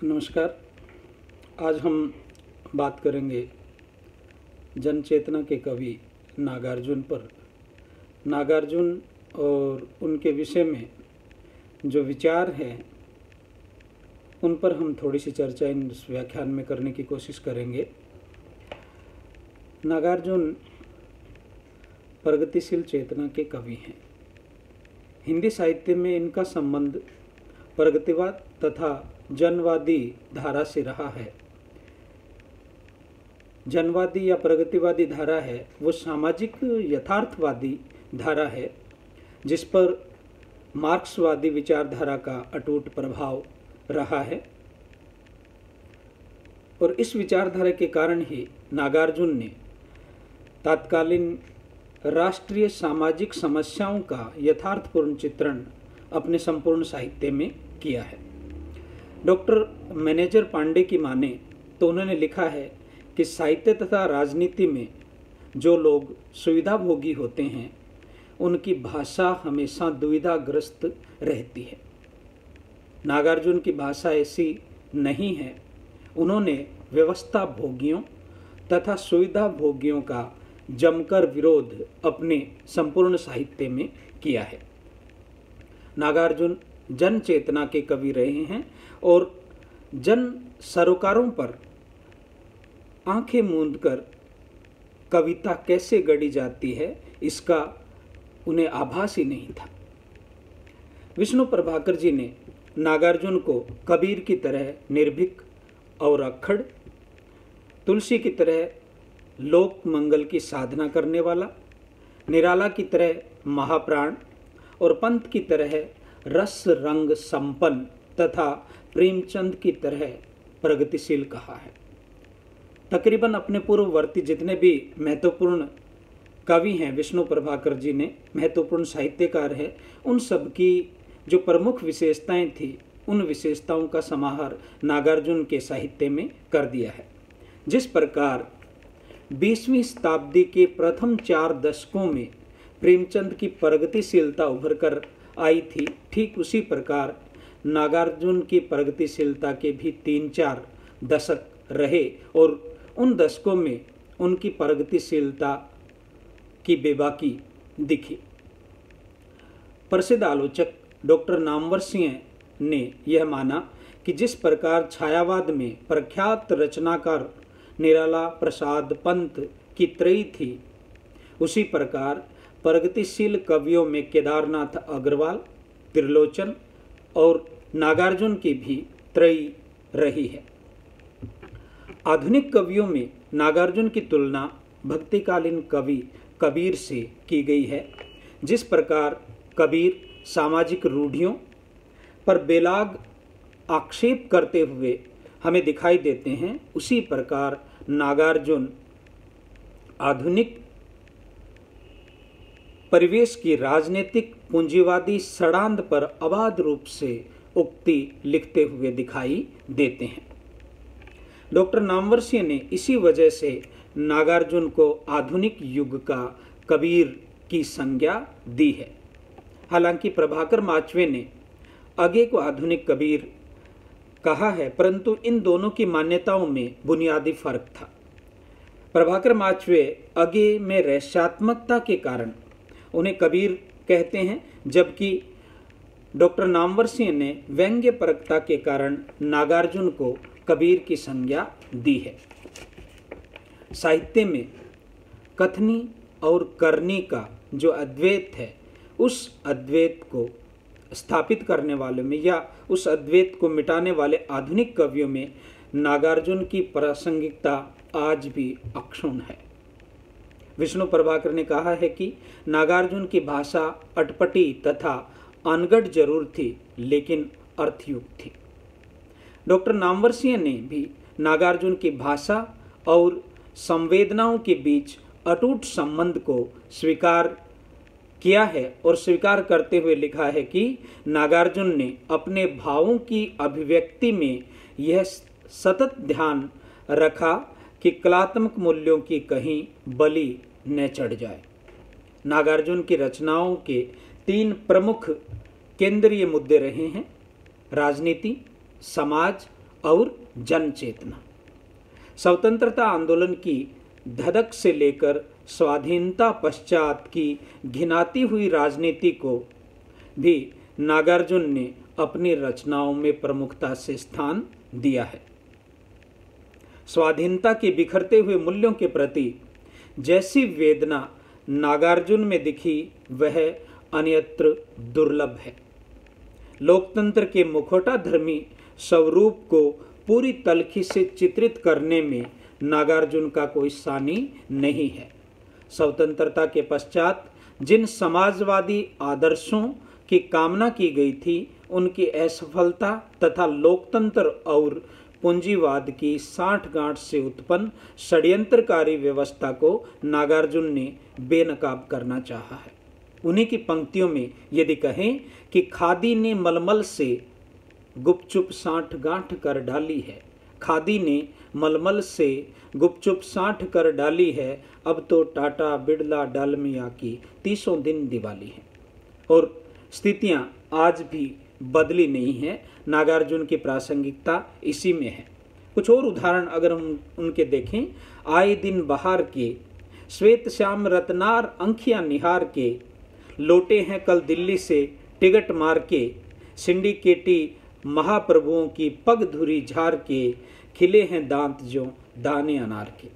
नमस्कार। आज हम बात करेंगे जन चेतना के कवि नागार्जुन पर। नागार्जुन और उनके विषय में जो विचार हैं उन पर हम थोड़ी सी चर्चा इस व्याख्यान में करने की कोशिश करेंगे। नागार्जुन प्रगतिशील चेतना के कवि हैं। हिंदी साहित्य में इनका संबंध प्रगतिवाद तथा जनवादी धारा से रहा है। जनवादी या प्रगतिवादी धारा है वो सामाजिक यथार्थवादी धारा है जिस पर मार्क्सवादी विचारधारा का अटूट प्रभाव रहा है, और इस विचारधारा के कारण ही नागार्जुन ने तत्कालीन राष्ट्रीय सामाजिक समस्याओं का यथार्थपूर्ण चित्रण अपने संपूर्ण साहित्य में किया है। डॉक्टर मैनेजर पांडे की माने तो उन्होंने लिखा है कि साहित्य तथा राजनीति में जो लोग सुविधाभोगी होते हैं उनकी भाषा हमेशा दुविधाग्रस्त रहती है। नागार्जुन की भाषा ऐसी नहीं है। उन्होंने व्यवस्था भोगियों तथा सुविधा भोगियों का जमकर विरोध अपने संपूर्ण साहित्य में किया है। नागार्जुन जन चेतना के कवि रहे हैं और जन सरोकारों पर आंखें मूंदकर कविता कैसे गढ़ी जाती है इसका उन्हें आभास ही नहीं था। विष्णु प्रभाकर जी ने नागार्जुन को कबीर की तरह निर्भीक और अक्खड़, तुलसी की तरह लोक मंगल की साधना करने वाला, निराला की तरह महाप्राण और पंत की तरह रस रंग संपन्न तथा प्रेमचंद की तरह प्रगतिशील कहा है। तकरीबन अपने पूर्ववर्ती जितने भी महत्वपूर्ण कवि हैं, विष्णु प्रभाकर जी ने महत्वपूर्ण साहित्यकार हैं, उन सब की जो प्रमुख विशेषताएं थी उन विशेषताओं का समाहार नागार्जुन के साहित्य में कर दिया है। जिस प्रकार 20वीं शताब्दी के प्रथम 4 दशकों में प्रेमचंद की प्रगतिशीलता उभर कर आई थी, ठीक उसी प्रकार नागार्जुन की प्रगतिशीलता के भी 3-4 दशक रहे और उन दशकों में उनकी प्रगतिशीलता की बेबाकी दिखी। प्रसिद्ध आलोचक डॉक्टर नामवर सिंह ने यह माना कि जिस प्रकार छायावाद में प्रख्यात रचनाकार निराला प्रसाद पंत की त्रयी थी, उसी प्रकार प्रगतिशील कवियों में केदारनाथ अग्रवाल, त्रिलोचन और नागार्जुन की भी त्रयी रही है। आधुनिक कवियों में नागार्जुन की तुलना भक्तिकालीन कवि कबीर से की गई है। जिस प्रकार कबीर सामाजिक रूढ़ियों पर बेलाग आक्षेप करते हुए हमें दिखाई देते हैं, उसी प्रकार नागार्जुन आधुनिक परिवेश की राजनीतिक पूंजीवादी सड़ांध पर अबाध रूप से उक्ति लिखते हुए दिखाई देते हैं। डॉक्टर नामवर सिंह ने इसी वजह से नागार्जुन को आधुनिक युग का कबीर की संज्ञा दी है। हालांकि प्रभाकर माचवे ने अगे को आधुनिक कबीर कहा है, परंतु इन दोनों की मान्यताओं में बुनियादी फर्क था। प्रभाकर माचवे अगे में रहस्यात्मकता के कारण उन्हें कबीर कहते हैं, जबकि डॉक्टर नामवर सिंह ने व्यंग्यपरकता के कारण नागार्जुन को कबीर की संज्ञा दी है। साहित्य में कथनी और करनी का जो अद्वैत है, उस अद्वैत को स्थापित करने वालों में या उस अद्वैत को मिटाने वाले आधुनिक कवियों में नागार्जुन की प्रासंगिकता आज भी अक्षुण्ण है। विष्णु प्रभाकर ने कहा है कि नागार्जुन की भाषा अटपटी तथा अनगढ़ जरूर थी, लेकिन अर्थयुक्त थी। डॉक्टर नामवर सिंह ने भी नागार्जुन की भाषा और संवेदनाओं के बीच अटूट संबंध को स्वीकार किया है और स्वीकार करते हुए लिखा है कि नागार्जुन ने अपने भावों की अभिव्यक्ति में यह सतत ध्यान रखा कि कलात्मक मूल्यों की कहीं बलि न चढ़ जाए। नागार्जुन की रचनाओं के 3 प्रमुख केंद्रीय मुद्दे रहे हैं: राजनीति, समाज और जन चेतना। स्वतंत्रता आंदोलन की धधक से लेकर स्वाधीनता पश्चात की घिनाती हुई राजनीति को भी नागार्जुन ने अपनी रचनाओं में प्रमुखता से स्थान दिया है। स्वाधीनता के बिखरते हुए मूल्यों के प्रति जैसी वेदना नागार्जुन में दिखी वह अन्यत्र दुर्लभ है। लोकतंत्र के मुखौटाधर्मी स्वरूप को पूरी तलखी से चित्रित करने में नागार्जुन का कोई सानी नहीं है। स्वतंत्रता के पश्चात जिन समाजवादी आदर्शों की कामना की गई थी उनकी असफलता तथा लोकतंत्र और पूंजीवाद की साठगांठ से उत्पन्न षड्यंत्रकारी व्यवस्था को नागार्जुन ने बेनकाब करना चाहा है। उन्हीं की पंक्तियों में यदि कहें कि खादी ने मलमल से गुपचुप साठगांठ कर डाली है, खादी ने मलमल से गुपचुप साठ कर डाली है, अब तो टाटा बिड़ला डालमिया की 30 दिन दिवाली है। और स्थितियां आज भी बदली नहीं है। नागार्जुन की प्रासंगिकता इसी में है। कुछ और उदाहरण अगर हम उनके देखें, आए दिन बहार के श्वेत श्याम रत्नार अंखियां निहार के, लौटे हैं कल दिल्ली से टिकट मार के, सिंडिकेटी महाप्रभुओं की पग धुरी झार के, खिले हैं दांत जो दाने अनार के।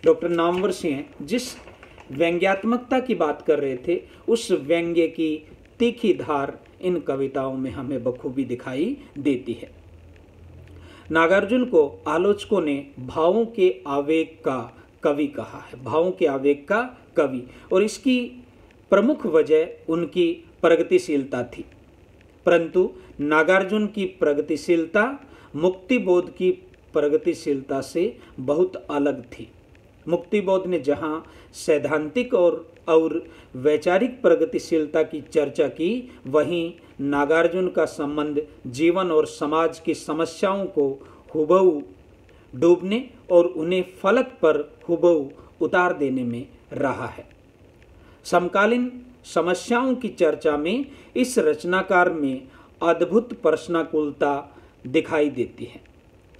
डॉक्टर नामवर सिंह जिस व्यंग्यात्मकता की बात कर रहे थे उस व्यंग्य की तीखी धार इन कविताओं में हमें बखूबी दिखाई देती है। नागार्जुन को आलोचकों ने भावों के आवेग का कवि कहा है, भावों के आवेग का कवि, और इसकी प्रमुख वजह उनकी प्रगतिशीलता थी। परंतु नागार्जुन की प्रगतिशीलता मुक्तिबोध की प्रगतिशीलता से बहुत अलग थी। मुक्तिबोध ने जहां सैद्धांतिक और वैचारिक प्रगतिशीलता की चर्चा की, वहीं नागार्जुन का संबंध जीवन और समाज की समस्याओं को हुबहू डूबने और उन्हें फलक पर हुबहू उतार देने में रहा है। समकालीन समस्याओं की चर्चा में इस रचनाकार में अद्भुत प्रश्नाकुलता दिखाई देती है।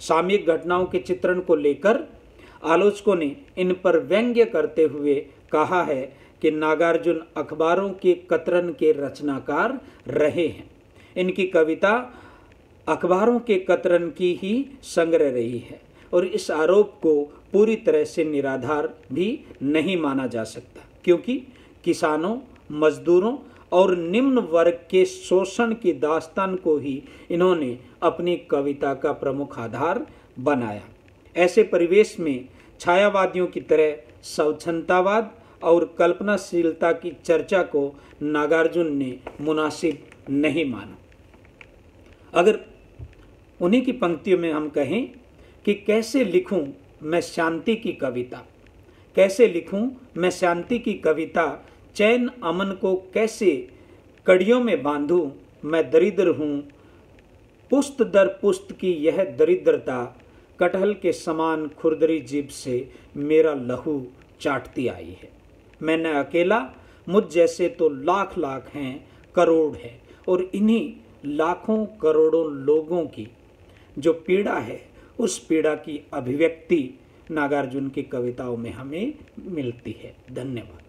सामयिक घटनाओं के चित्रण को लेकर आलोचकों ने इन पर व्यंग्य करते हुए कहा है कि नागार्जुन अखबारों के कतरन के रचनाकार रहे हैं। इनकी कविता अखबारों के कतरन की ही संग्रह रही है और इस आरोप को पूरी तरह से निराधार भी नहीं माना जा सकता, क्योंकि किसानों, मजदूरों और निम्न वर्ग के शोषण की दास्तान को ही इन्होंने अपनी कविता का प्रमुख आधार बनाया। ऐसे परिवेश में छायावादियों की तरह स्वच्छंदतावाद और कल्पनाशीलता की चर्चा को नागार्जुन ने मुनासिब नहीं माना। अगर उन्हीं की पंक्तियों में हम कहें कि कैसे लिखूं मैं शांति की कविता, कैसे लिखूं मैं शांति की कविता, चैन अमन को कैसे कड़ियों में बांधूं, मैं दरिद्र हूं पुस्त दर पुस्त की यह दरिद्रता, कटहल के समान खुरदरी जीभ से मेरा लहू चाटती आई है। मैं न अकेला, मुझ जैसे तो लाख लाख हैं, करोड़ है, और इन्हीं लाखों करोड़ों लोगों की जो पीड़ा है उस पीड़ा की अभिव्यक्ति नागार्जुन की कविताओं में हमें मिलती है। धन्यवाद।